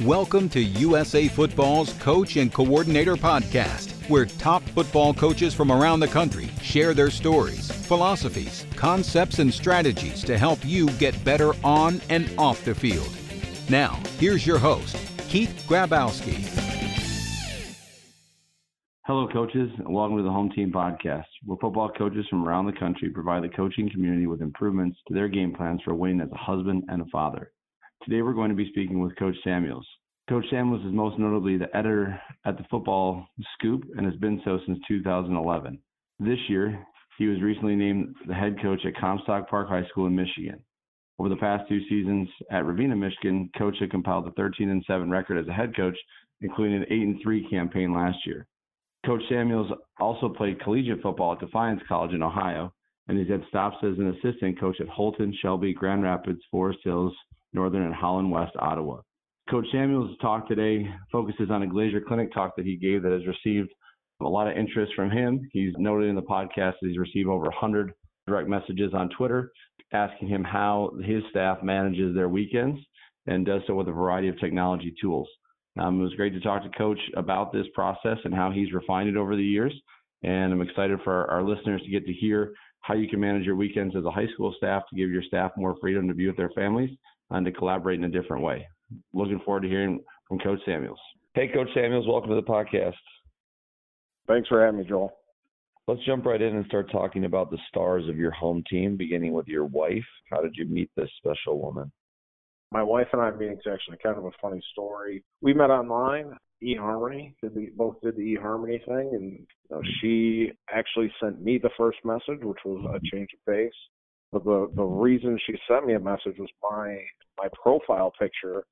Welcome to USA Football's Coach and Coordinator Podcast, where top football coaches from around the country share their stories, philosophies, concepts, and strategies to help you get better on and off the field. Now, here's your host, Keith Grabowski. Hello, coaches, and welcome to the Home Team Podcast, where football coaches from around the country provide the coaching community with improvements to their game plans for winning as a husband and a father. Today, we're going to be speaking with Coach Samuels. Coach Samuels is most notably the editor at the Football Scoop and has been so since 2011. This year, he was recently named the head coach at Comstock Park High School in Michigan. Over the past 2 seasons at Ravenna, Michigan, Coach had compiled a 13-7 record as a head coach, including an 8-3 campaign last year. Coach Samuels also played collegiate football at Defiance College in Ohio, and he's had stops as an assistant coach at Holton, Shelby, Grand Rapids, Forest Hills, Northern, and Holland West, Ottawa. Coach Samuels' talk today focuses on a Glacier Clinic talk that he gave that has received a lot of interest from him. He's noted in the podcast that he's received over 100 direct messages on Twitter asking him how his staff manages their weekends and does so with a variety of technology tools. It was great to talk to Coach about this process and how he's refined it over the years. And I'm excited for our listeners to get to hear how you can manage your weekends as a high school staff to give your staff more freedom to be with their families and to collaborate in a different way. Looking forward to hearing from Coach Samuels. Hey, Coach Samuels, welcome to the podcast. Thanks for having me, Joel. Let's jump right in and start talking about the stars of your home team, beginning with your wife. How did you meet this special woman? My wife and I meeting is actually kind of a funny story. We met online, eHarmony. We both did the eHarmony thing, and she actually sent me the first message, which was a change of pace. But the reason she sent me a message was my profile picture.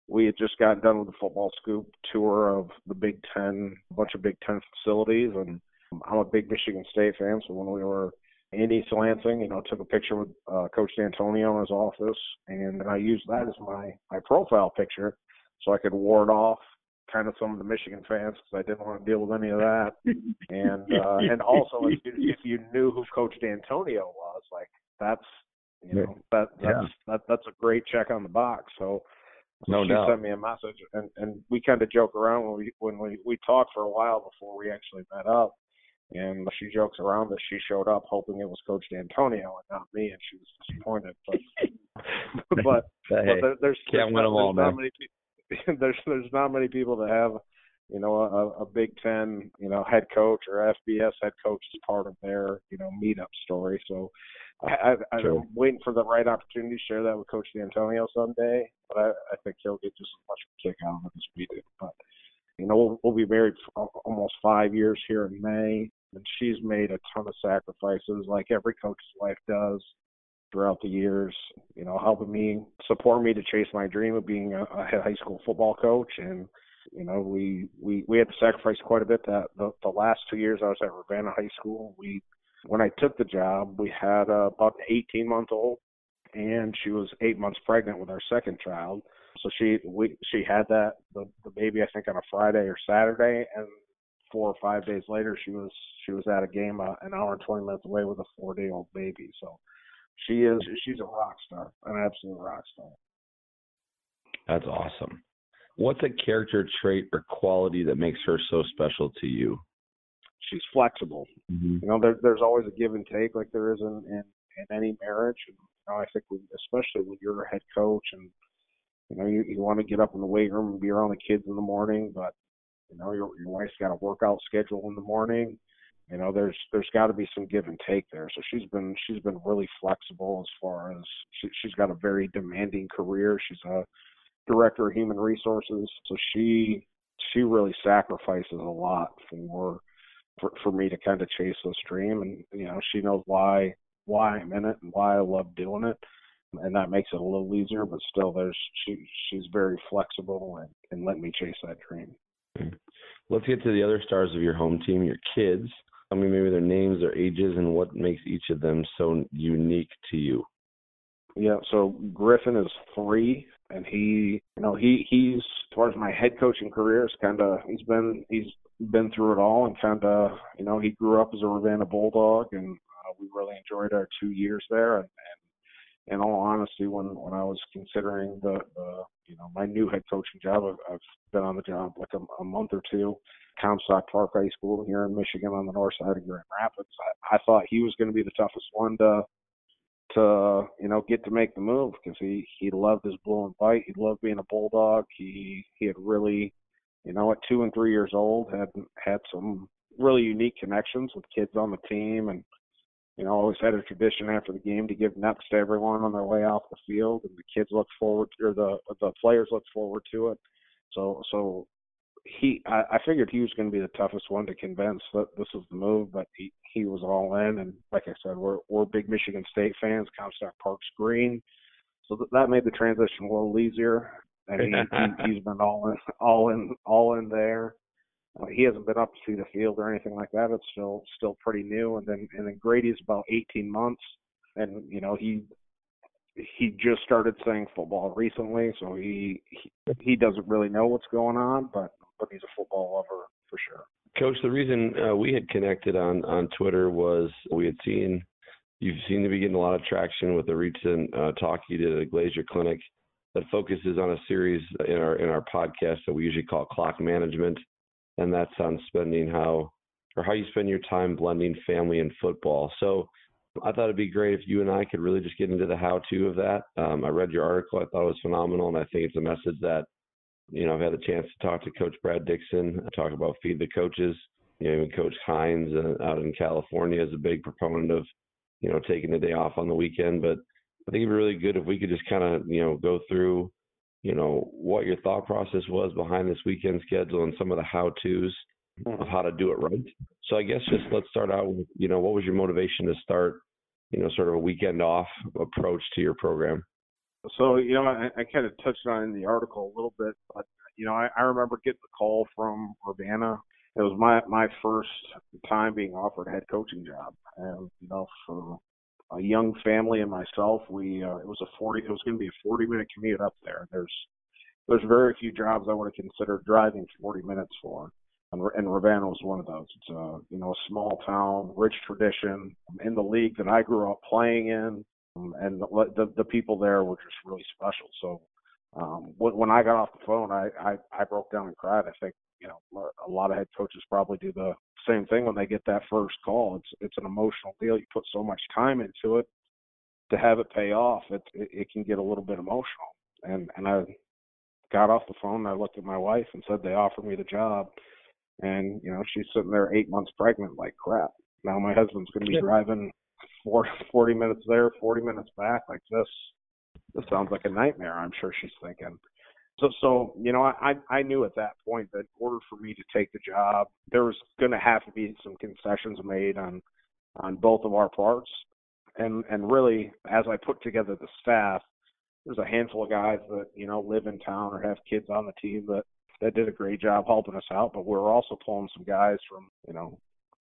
We had just gotten done with the Football Scoop tour of the Big Ten, a bunch of Big Ten facilities, and I'm a big Michigan State fan, so when we were in East Lansing, took a picture with Coach D'Antonio in his office, and I used that as my profile picture so I could ward off kind of some of the Michigan fans because I didn't want to deal with any of that. And also, if you knew who Coach D'Antonio was, like that's that's a great check on the box. So no doubt. She sent me a message, and we kind of joke around when we talked for a while before we actually met up. And she jokes around that she showed up hoping it was Coach D'Antonio and not me, and she was disappointed. But there's not many people that have a Big Ten head coach or FBS head coach as part of their meetup story. So I'm waiting for the right opportunity to share that with Coach D'Antonio someday. But I think he'll get just as much of a kick out of it as we do. But we'll be married for almost 5 years here in May. And she's made a ton of sacrifices, like every coach's wife does throughout the years, helping me, support me to chase my dream of being a high school football coach. And, we had to sacrifice quite a bit. That the last 2 years I was at Ravenna High School, when I took the job, we had about an 18-month-old, and she was 8 months pregnant with our second child. So she had the baby, I think, on a Friday or Saturday, and 4 or 5 days later, she was at a game an hour and 20 minutes away with a 4-day-old baby. So she's a rock star, an absolute rock star. That's awesome. What's a character trait or quality that makes her so special to you? She's flexible. Mm-hmm. There's always a give and take, like there is in any marriage. And I think especially when you're a head coach, and you want to get up in the weight room and be around the kids in the morning, but your wife's got a workout schedule in the morning. There's got to be some give and take there. So she's been really flexible as far as she's got a very demanding career. She's a director of human resources, so she really sacrifices a lot for me to kind of chase this dream. And she knows why I'm in it and why I love doing it, and that makes it a little easier. But still, she's very flexible and let me chase that dream. Let's get to the other stars of your home team, your kids. Tell me maybe their names, their ages, and what makes each of them so unique to you. Yeah, so Griffin is 3, and he's as far as my head coaching career is he's been through it all, and he grew up as a Ravenna Bulldog, and we really enjoyed our 2 years there, and in all honesty, when I was considering the my new head coaching job, I've been on the job like a month or two. Comstock Park High School here in Michigan on the north side of Grand Rapids. I thought he was going to be the toughest one to get to make the move, because he loved his blue and white. He loved being a Bulldog. He had really, at 2 and 3 years old, had some really unique connections with kids on the team, and always had a tradition after the game to give nuts to everyone on their way off the field, and the kids look forward, or the players look forward to it. So I figured he was going to be the toughest one to convince that this was the move, but he was all in. And like I said, we're big Michigan State fans. Comstock Park's green, so that made the transition a little easier. And he's been all in there. He hasn't been up to see the field or anything like that. It's still pretty new. And then Grady's about 18 months, and he just started playing football recently, so he doesn't really know what's going on, but he's a football lover for sure. Coach, the reason we had connected on Twitter was we had seen you've seemed to be getting a lot of traction with the recent talk you did at the Glazier Clinic that focuses on a series in our podcast that we usually call Clock Management, and that's on how you spend your time blending family and football. So I thought it'd be great if you and I could really just get into the how-to of that. I read your article. I thought it was phenomenal, and I think it's a message that, I've had a chance to talk to Coach Brad Dixon, talk about Feed the Coaches. Even Coach Hines out in California is a big proponent of, taking the day off on the weekend. But I think it'd be really good if we could just kind of, go through, what your thought process was behind this weekend schedule and some of the how-tos of how to do it right. So I guess just let's start out with, what was your motivation to start, sort of a weekend off approach to your program? So, I kind of touched on it in the article a little bit, but, I remember getting the call from Urbana. It was my first time being offered a head coaching job. And, for a young family and myself, it was going to be a 40-minute commute up there. There's very few jobs I would have considered driving 40 minutes for. And Ravenna was one of those. It's a small town, rich tradition in the league that I grew up playing in, and the people there were just really special. So when I got off the phone, I broke down and cried. I think a lot of head coaches probably do the same thing when they get that first call. It's an emotional deal. You put so much time into it to have it pay off. It can get a little bit emotional. And I got off the phone. And I looked at my wife and said they offered me the job. And, she's sitting there 8 months pregnant like crap. Now my husband's going to be driving 40 minutes there, 40 minutes back like this. This sounds like a nightmare, I'm sure she's thinking. So I knew at that point that in order for me to take the job, there was going to have to be some concessions made on both of our parts. And really, as I put together the staff, there's a handful of guys that, live in town or have kids on the team that did a great job helping us out, but we're also pulling some guys from,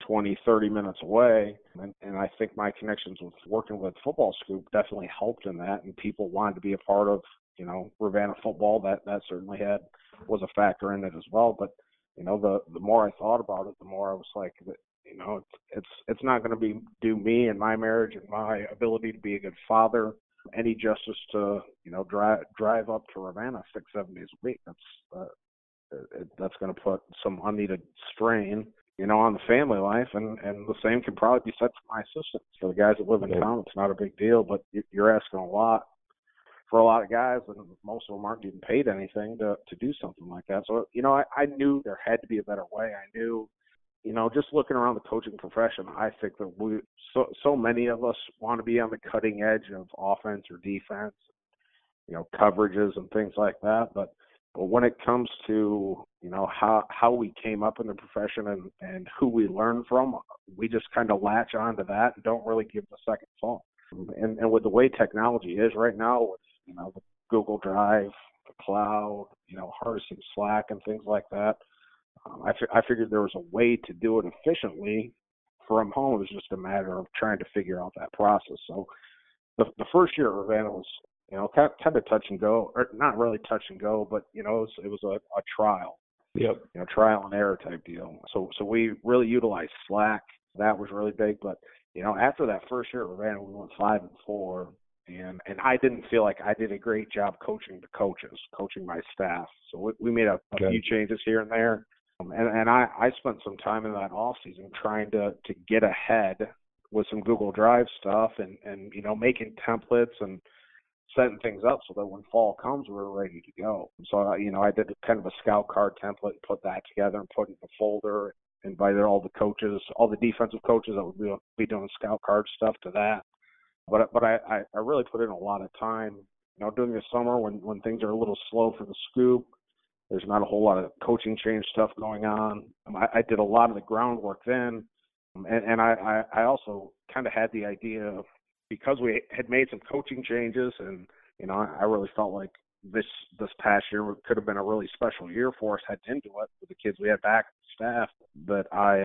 20, 30 minutes away. And I think my connections with working with Football Scoop definitely helped in that, and people wanted to be a part of, Ravenna football. That certainly was a factor in it as well. But, the more I thought about it, the more I was like, it's not going to do me and my marriage and my ability to be a good father any justice to, drive up to Ravenna 6-7 days a week. That's going to put some unneeded strain, on the family life, and the same can probably be said for my assistants. For the guys that live in town, it's not a big deal, but you're asking a lot for a lot of guys, and most of them aren't getting paid anything to do something like that. So, I knew there had to be a better way. I knew, just looking around the coaching profession, I think that so many of us want to be on the cutting edge of offense or defense, coverages and things like that, but when it comes to, how we came up in the profession and who we learn from, we just kind of latch on to that and don't really give the second thought. And with the way technology is right now, with, the Google Drive, the cloud, harnessing Slack and things like that, I figured there was a way to do it efficiently from home. It was just a matter of trying to figure out that process. So the first year at Ravenna was, kind of touch and go, or not really touch and go, but, it was a trial. Yep. Trial and error type deal. So we really utilized Slack. That was really big. But, after that first year at Ravenna, we went 5-4. And I didn't feel like I did a great job coaching the coaches, coaching my staff. So we made a few changes here and there. And I spent some time in that off season trying to get ahead with some Google Drive stuff and making templates and setting things up so that when fall comes, we're ready to go. So, I did kind of a scout card template, put that together and put it in a folder, invited all the coaches, all the defensive coaches that would be doing scout card stuff to that. But I really put in a lot of time, during the summer when things are a little slow for the scoop. There's not a whole lot of coaching change stuff going on. I did a lot of the groundwork then. And I also kind of had the idea of, because we had made some coaching changes and, I really felt like this past year could have been a really special year for us heading into it with the kids we had back, staff, that I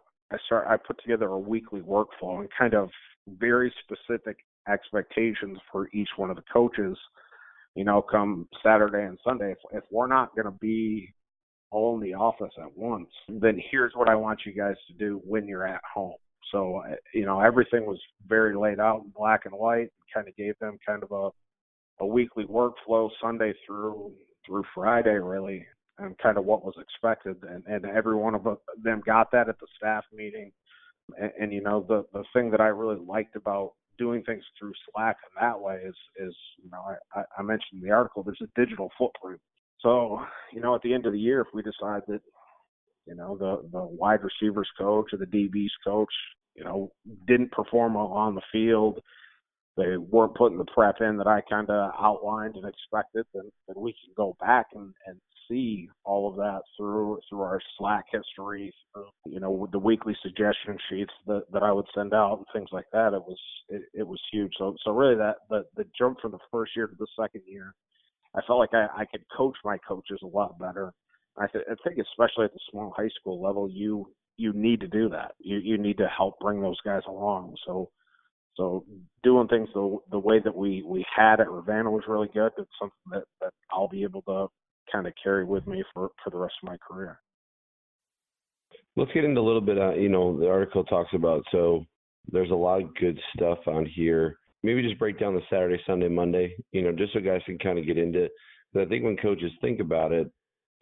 put together a weekly workflow and kind of very specific expectations for each one of the coaches, come Saturday and Sunday. If we're not going to be all in the office at once, then here's what I want you guys to do when you're at home. So, everything was very laid out in black and white, kind of gave them kind of a weekly workflow Sunday through Friday, really, and kind of what was expected. And every one of them got that at the staff meeting. And the thing that I really liked about doing things through Slack in that way is I mentioned in the article, there's a digital footprint. So, at the end of the year, if we decide that, the wide receivers coach or the DBs coach, didn't perform well on the field, they weren't putting the prep in that I kind of outlined and expected, then we can go back and see all of that through our Slack history, with the weekly suggestion sheets that I would send out and things like that. It was huge. So really the jump from the first year to the second year, I felt like I could coach my coaches a lot better. I think especially at the small high school level, you need to do that. You need to help bring those guys along. So doing things the way that we had at Ravenna was really good. It's something that I'll be able to kind of carry with me for the rest of my career. Let's get into a little bit, the article talks about, so there's a lot of good stuff on here. Maybe just break down the Saturday, Sunday, Monday, just so guys can kind of get into it. But I think when coaches think about it,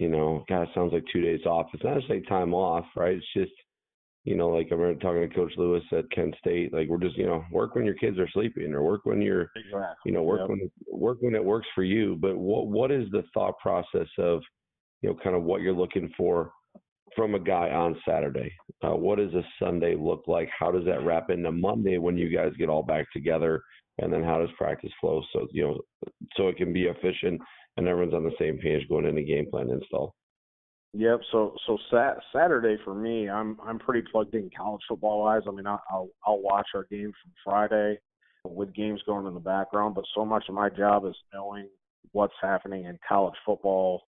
God, it sounds like 2 days off. It's not just like time off, right? It's just, like I remember talking to Coach Lewis at Kent State, like we're just, work when your kids are sleeping or work when you're, work when it works for you. But what is the thought process of, kind of what you're looking for from a guy on Saturday? What does a Sunday look like? How does that wrap into Monday when you guys get all back together? And then how does practice flow so it can be efficient and everyone's on the same page going into game plan install? Yep. So Saturday for me, I'm pretty plugged in college football wise. I mean, I'll watch our game from Friday with games going in the background, but so much of my job is knowing what's happening in college football,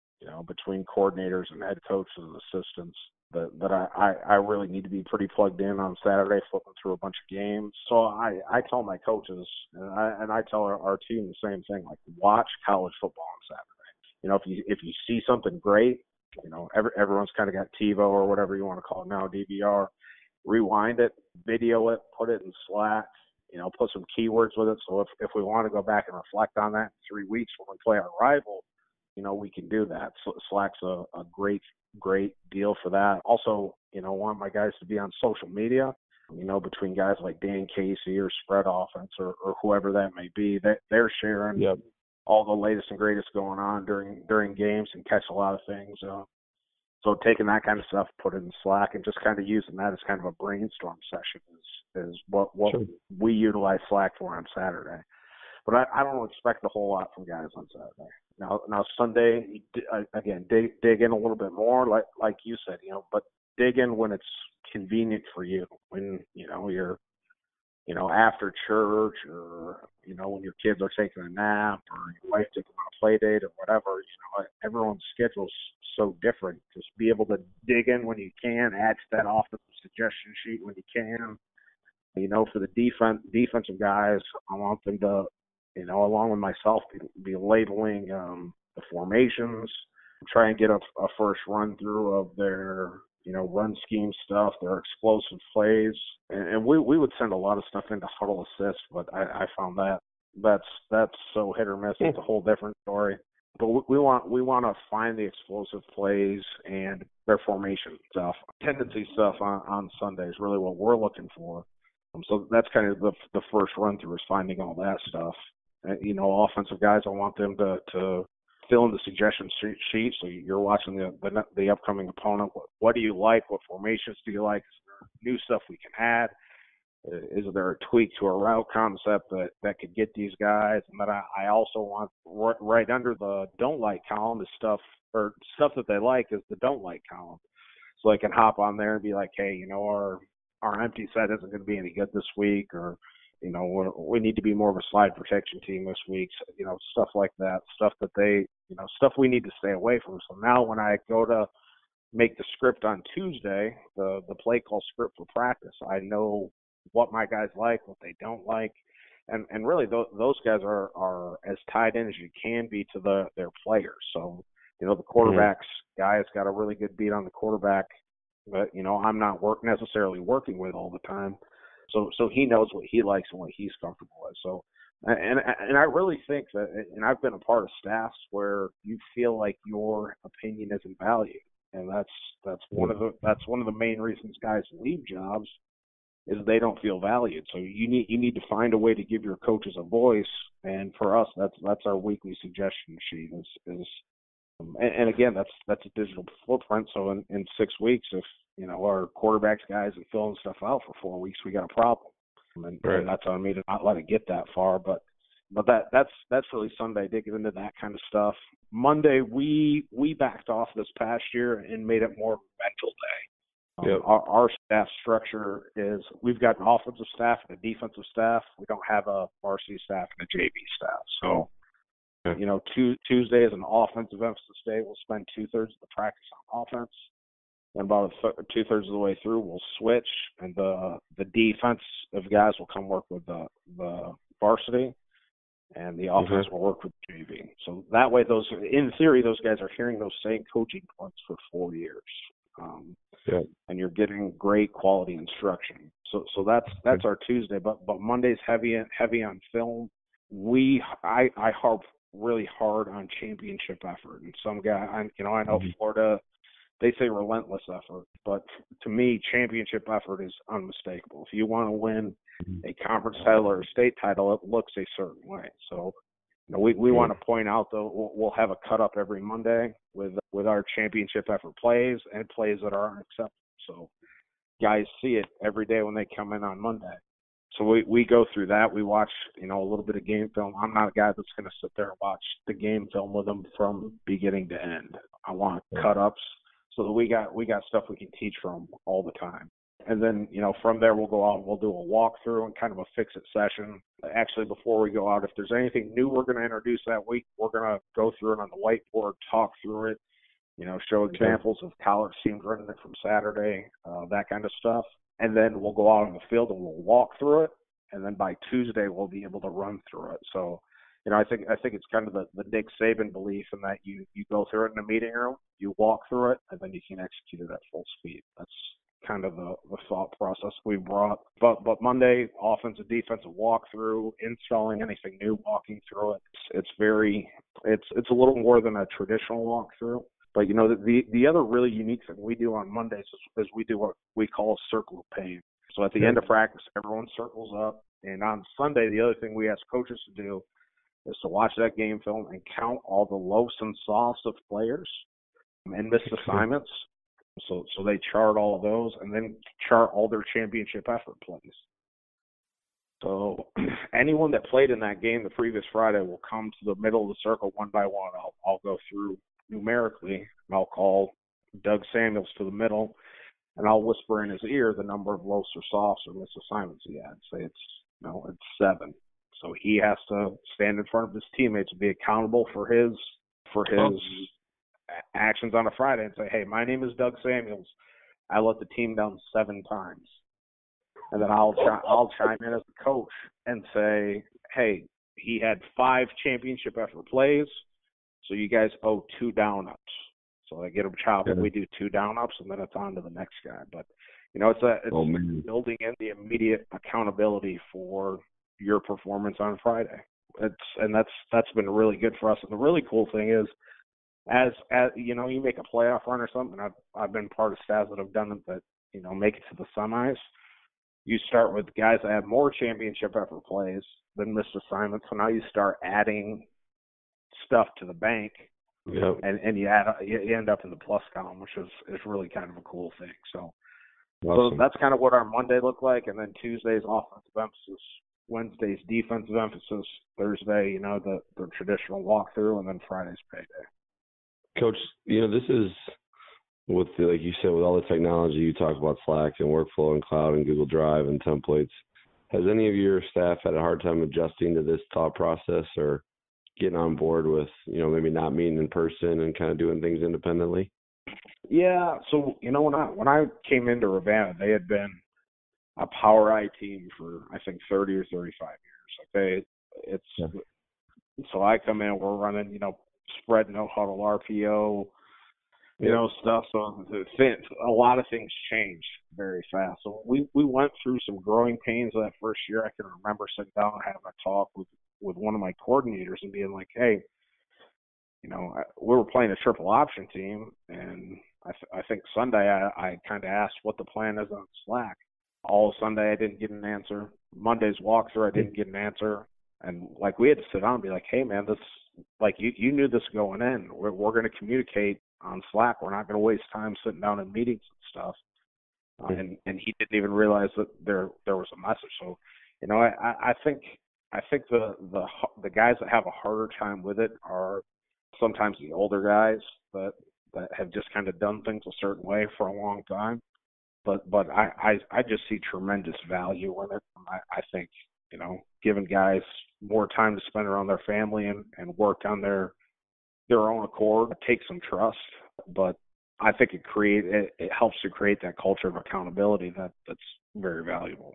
between coordinators and head coaches and assistants. That I really need to be pretty plugged in on Saturday, flipping through a bunch of games. So I tell my coaches and I tell our team the same thing, like watch college football on Saturday. If you see something great, everyone's kind of got TiVo or whatever you want to call it now, DVR. Rewind it, video it, put it in Slack. Put some keywords with it. So if we want to go back and reflect on that in 3 weeks when we play our rival, we can do that. So Slack's a great deal for that. Also, want my guys to be on social media, between guys like Dan Casey or Spread Offense or whoever that may be, they're sharing all the latest and greatest going on during games and catch a lot of things. So taking that kind of stuff, put it in Slack and just kind of using that as kind of a brainstorm session is what sure. We utilize Slack for on Saturday. But I don't expect a whole lot from guys on Saturday. Now Sunday, again, dig in a little bit more, like you said, but dig in when it's convenient for you. When you're, after church, or when your kids are taking a nap, or your wife took them on a play date, or whatever. Everyone's schedule's so different. Just be able to dig in when you can, add to that offensive suggestion sheet when you can. For the defensive guys, I want them to, along with myself, be labeling the formations, try and get a first run through of their, run scheme stuff, their explosive plays. And we would send a lot of stuff into Huddle Assist, but I found that that's so hit or miss. It's a whole different story. But we want to find the explosive plays and their formation stuff, tendency stuff on Sunday is really what we're looking for. So that's kind of the first run through is finding all that stuff. Offensive guys, I want them to fill in the suggestion sheet. So you're watching the upcoming opponent. What do you like? What formations do you like? Is there new stuff we can add? Is there a tweak to a route concept that could get these guys? And then I also want right under the don't like column is stuff that they like is the don't like column. So I can hop on there and be like, hey, our empty set isn't going to be any good this week, or we need to be more of a slide protection team this week. So, stuff like that, stuff that stuff we need to stay away from. So now when I go to make the script on Tuesday, the play call script for practice, I know what my guys like, what they don't like, and really those guys are as tied in as you can be to their players. So the quarterback's guy's got a really good beat on the quarterback, but I'm not necessarily working with all the time, so he knows what he likes and what he's comfortable with. So and I really think that, and I've been a part of staffs where you feel like your opinion isn't valued, and that's one of the main reasons guys leave jobs. Is they don't feel valued. So you need to find a way to give your coaches a voice, and for us, that's our weekly suggestion sheet. And again, that's a digital footprint. So in 6 weeks, if our quarterbacks guys are filling stuff out for 4 weeks, we got a problem. And that's on me to not let it get that far. But that's really Sunday, digging into that kind of stuff. Monday, we backed off this past year and made it more of a mental day. Yep. Our staff structure is we've got an offensive staff and a defensive staff. We don't have a varsity staff and a JV staff. So, Tuesday is an offensive emphasis day. We'll spend 2/3 of the practice on offense. And about 2/3 of the way through, we'll switch. And the defensive guys will come work with the varsity. And the offense will work with JV. So that way, in theory, those guys are hearing those same coaching points for 4 years. And you're getting great quality instruction. So that's our Tuesday. But Monday's heavy on film. I harp really hard on championship effort. And some guy, I know Florida, they say relentless effort, but to me, championship effort is unmistakable. If you want to win a conference title or a state title, it looks a certain way. So we want to point out, though, we'll have a cut up every Monday with our championship effort plays and plays that are unacceptable. So guys see it every day when they come in on Monday. So we go through that. We watch, a little bit of game film. I'm not a guy that's going to sit there and watch the game film with them from beginning to end. I want cut ups so that we got stuff we can teach from all the time. And then, from there we'll go out and we'll do a walkthrough and kind of a fix-it session. Actually, before we go out, if there's anything new we're going to introduce that week, we're going to go through it on the whiteboard, talk through it, show examples of college teams running it from Saturday, that kind of stuff. And then we'll go out on the field and we'll walk through it. And then by Tuesday, we'll be able to run through it. So, I think it's kind of the Nick Saban belief in that you go through it in a meeting room, you walk through it, and then you can execute it at full speed. That's kind of the thought process we brought. But Monday, offensive, defensive walkthrough, installing anything new, walking through it. It's a little more than a traditional walkthrough. But, the other really unique thing we do on Mondays is we do what we call a circle of pain. So at the end of practice, everyone circles up. And on Sunday, the other thing we ask coaches to do is to watch that game film and count all the lows and softs of players and missed assignments. So they chart all of those and then chart all their championship effort plays. So anyone that played in that game the previous Friday will come to the middle of the circle one by one. I'll go through numerically, and I'll call Doug Samuels to the middle, and I'll whisper in his ear the number of lows or softs or missed assignments he had. Say it's 7. So he has to stand in front of his teammates and be accountable for his actions on a Friday and say, hey, my name is Doug Samuels. I let the team down 7 times. And then I'll chime in as the coach and say, hey, he had 5 championship effort plays, so you guys owe 2 down-ups. So I get them chopped and we do 2 down-ups, and then it's on to the next guy. But, it's building in the immediate accountability for your performance on Friday. That's been really good for us. And the really cool thing is, as you know, you make a playoff run or something. I've been part of staffs that have done it that, you know, make it to the semis. You start with guys that have more championship effort plays than missed assignments. So now you start adding stuff to the bank, yep. and you end up in the plus column, which is really kind of a cool thing. So, awesome. So that's kind of what our Monday looked like, and then Tuesday's offensive emphasis, Wednesday's defensive emphasis, Thursday, you know, the traditional walkthrough, and then Friday's payday. Coach, you know, this is with like you said, with all the technology, you talk about Slack and workflow and cloud and Google Drive and templates. Has any of your staff had a hard time adjusting to this thought process or getting on board with, you know, maybe not meeting in person and kind of doing things independently? Yeah. So, you know, when I came into Ravenna, they had been a Power I team for, I think, 30 or 35 years. Okay. So I come in, we're running, you know, spread, no huddle, RPO, you know, stuff. So a lot of things changed very fast. So we went through some growing pains that first year. I can remember sitting down and having a talk with one of my coordinators and being like, hey, you know, we were playing a triple option team, and I think Sunday I kind of asked what the plan is on Slack. All Sunday I didn't get an answer. Monday's walkthrough I didn't get an answer. And like we had to sit down and be like, hey man, this, like you knew this going in. We're going to communicate on Slack. We're not going to waste time sitting down in meetings and stuff. And he didn't even realize that there was a message. So, you know, I think the guys that have a harder time with it are sometimes the older guys that have just kind of done things a certain way for a long time. But I just see tremendous value in it. I think, you know, giving guys more time to spend around their family and work on their own accord, it takes some trust, but I think it helps to create that culture of accountability that's very valuable.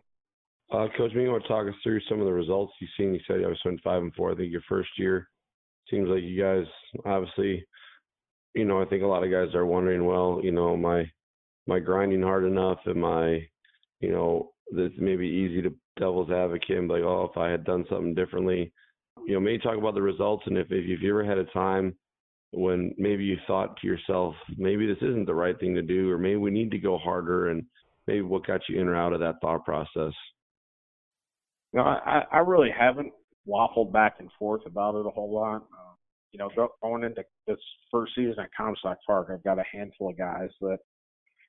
Coach, maybe you want to talk us through some of the results you've seen. You said you always went 5-4. I think your first year seems like you guys obviously, you know, I think a lot of guys are wondering, well, you know, am I grinding hard enough? Am I, you know, this may be easy to devil's advocate and be like, oh, if I had done something differently, you know, maybe talk about the results. And if you ever had a time when maybe you thought to yourself, maybe this isn't the right thing to do, or maybe we need to go harder, and maybe what got you in or out of that thought process? No, I really haven't waffled back and forth about it a whole lot. You know, going into this first season at Comstock Park, I've got a handful of guys that,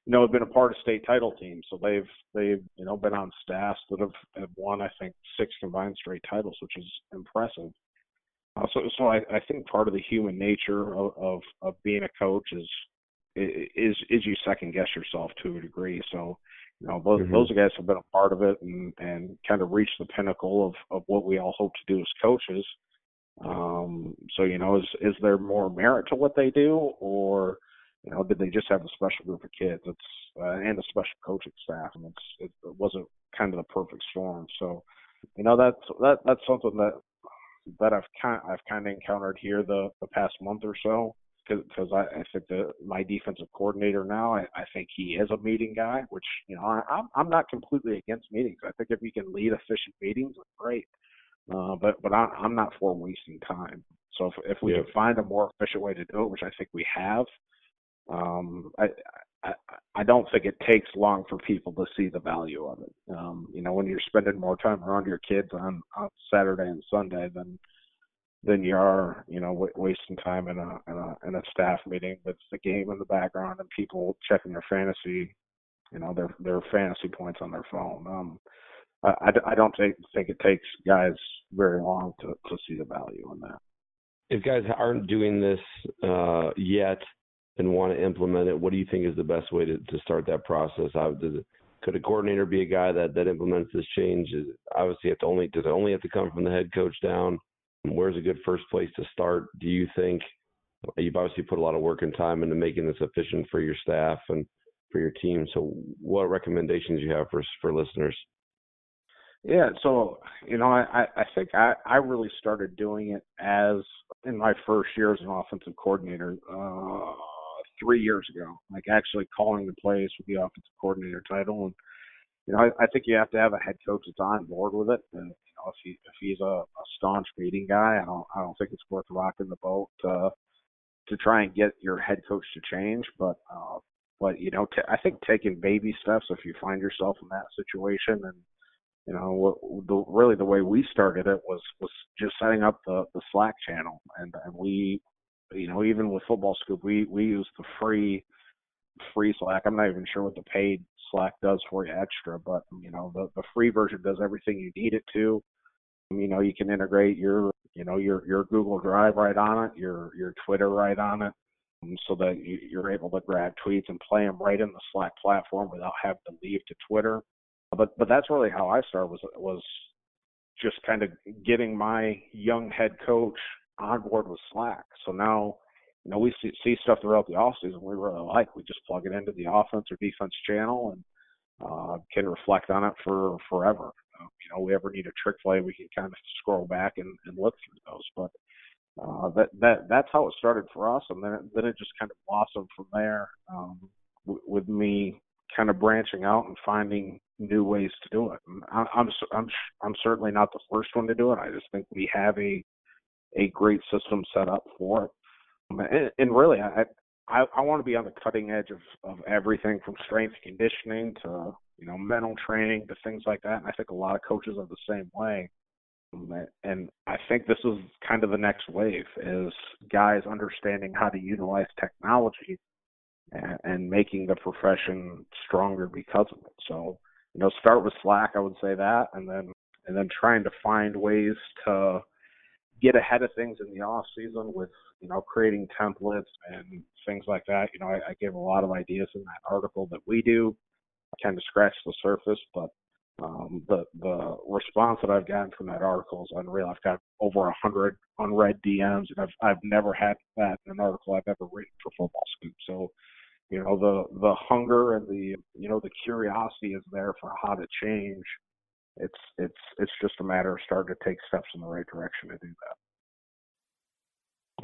you know, have been a part of state title teams. So they've you know, been on staffs that have won, I think, 6 combined straight titles, which is impressive. So I think part of the human nature of being a coach is you second guess yourself to a degree. So, you know, those guys have been a part of it and kind of reached the pinnacle of what we all hope to do as coaches. So, you know, is there more merit to what they do, or, you know, did they just have a special group of kids? And a special coaching staff, and it wasn't kind of the perfect storm. So, you know, that's something that I've kind of encountered here the past month or so, because I think my defensive coordinator now, I think he is a meeting guy, which, you know, I'm not completely against meetings. I think if you can lead efficient meetings, that's great. But I'm not for wasting time. So if we can find a more efficient way to do it, which I think we have, I don't think it takes long for people to see the value of it. You know, when you're spending more time around your kids on Saturday and Sunday than you are, you know, wasting time in a staff meeting with the game in the background and people checking their fantasy, you know, their fantasy points on their phone. I don't think it takes guys very long to see the value in that. If guys aren't doing this yet and want to implement it, what do you think is the best way to start that process? Could a coordinator be a guy that implements this change? Obviously, does it only have to come from the head coach down? Where's a good first place to start? Do you think you've obviously put a lot of work and time into making this efficient for your staff and for your team? So what recommendations do you have for listeners? Yeah, so, you know, I think I really started doing it as in my first year as an offensive coordinator 3 years ago, like actually calling the plays with the offensive coordinator title. And, you know, I think you have to have a head coach that's on board with it. And, you if he's a staunch beating guy, I don't think it's worth rocking the boat to try and get your head coach to change. But I think taking baby steps, if you find yourself in that situation, and really the way we started it was just setting up the Slack channel, and we, even with Football Scoop, we use the free Slack. I'm not even sure what the paid Slack does for you extra, but the free version does everything you need it to. You can integrate your Google Drive right on it, your Twitter right on it, so that you're able to grab tweets and play them right in the Slack platform without having to leave to Twitter. But that's really how I started, was just kind of getting my young head coach on board with Slack. So now, we see stuff throughout the offseason we really like. We just plug it into the offense or defense channel and can reflect on it for forever. We ever need a trick play, we can kind of scroll back and look through those. But that's how it started for us, and then it just kind of blossomed from there, with me kind of branching out and finding new ways to do it. And I'm certainly not the first one to do it. I just think we have a great system set up for it. And really, I want to be on the cutting edge of everything from strength conditioning to mental training to things like that. And I think a lot of coaches are the same way. And I think this is kind of the next wave, is guys understanding how to utilize technology and making the profession stronger because of it. So, start with Slack, I would say that, and then trying to find ways to get ahead of things in the off season with, creating templates and things like that. I gave a lot of ideas in that article that we do. I kind of scratched the surface, but the response that I've gotten from that article is unreal. I've got over 100 unread DMs, and I've never had that in an article I've ever written for Football Scoop. So, the hunger and the curiosity is there for how to change. It's just a matter of starting to take steps in the right direction to do that.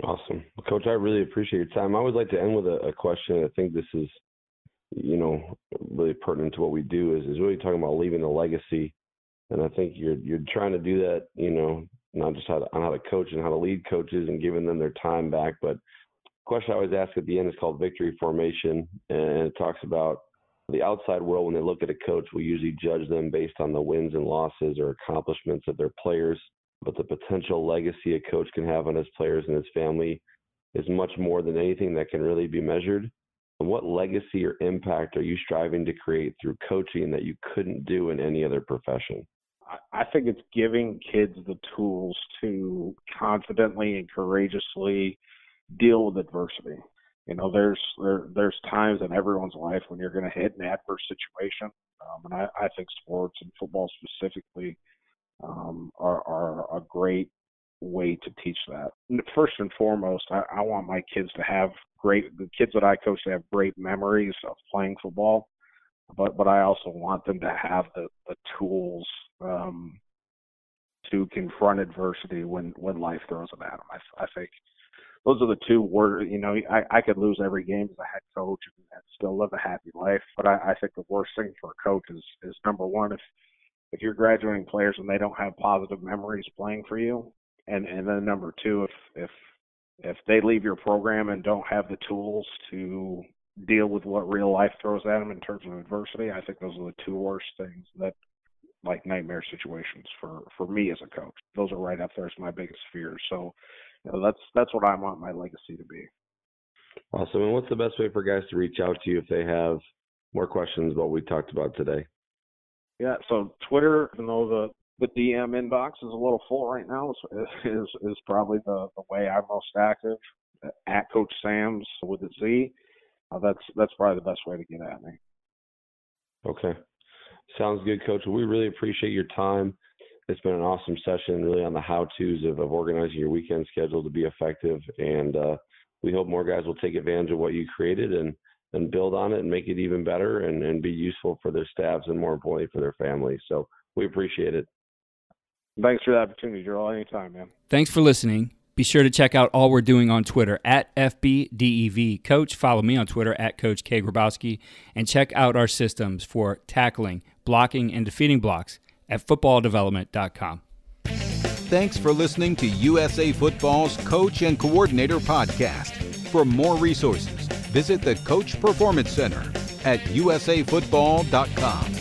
Awesome. Coach, I really appreciate your time. I would like to end with a question. I think this is, really pertinent to what we do, is really talking about leaving a legacy. And I think you're trying to do that, not just on how to coach and how to lead coaches and giving them their time back. But the question I always ask at the end is called victory formation. And it talks about the outside world. When they look at a coach, we usually judge them based on the wins and losses or accomplishments of their players. But the potential legacy a coach can have on his players and his family is much more than anything that can really be measured. And what legacy or impact are you striving to create through coaching that you couldn't do in any other profession? I think it's giving kids the tools to confidently and courageously deal with adversity. There's times in everyone's life when you're going to hit an adverse situation, and I think sports and football specifically are a great way to teach that. First and foremost, I want my kids to have the kids that I coach to have great memories of playing football, but I also want them to have the tools to confront adversity when life throws it at them. I think those are the two words. I could lose every game as a head coach and still live a happy life, but I think the worst thing for a coach is number one, if you're graduating players and they don't have positive memories playing for you, and then number two, if they leave your program and don't have the tools to deal with what real life throws at them in terms of adversity, I think those are the two worst things, that like nightmare situations for me as a coach. Those are right up there as my biggest fears. So that's what I want my legacy to be. Awesome. And what's the best way for guys to reach out to you if they have more questions about what we talked about today? Yeah, so Twitter, even though the DM inbox is a little full right now, is probably the way I'm most active. At Coach Sam's with a Z. That's probably the best way to get at me. Okay. Sounds good, Coach. We really appreciate your time. It's been an awesome session, really, on the how-tos of organizing your weekend schedule to be effective. And we hope more guys will take advantage of what you created and build on it and make it even better and be useful for their staffs and, more importantly, for their families. So we appreciate it. Thanks for the opportunity, Joel. Anytime, man. Thanks for listening. Be sure to check out all we're doing on Twitter at FBDEV Coach. Follow me on Twitter at Coach K. Grabowski. And check out our systems for tackling, blocking, and defeating blocks at footballdevelopment.com. Thanks for listening to USA Football's Coach and Coordinator Podcast. For more resources, visit the Coach Performance Center at usafootball.com.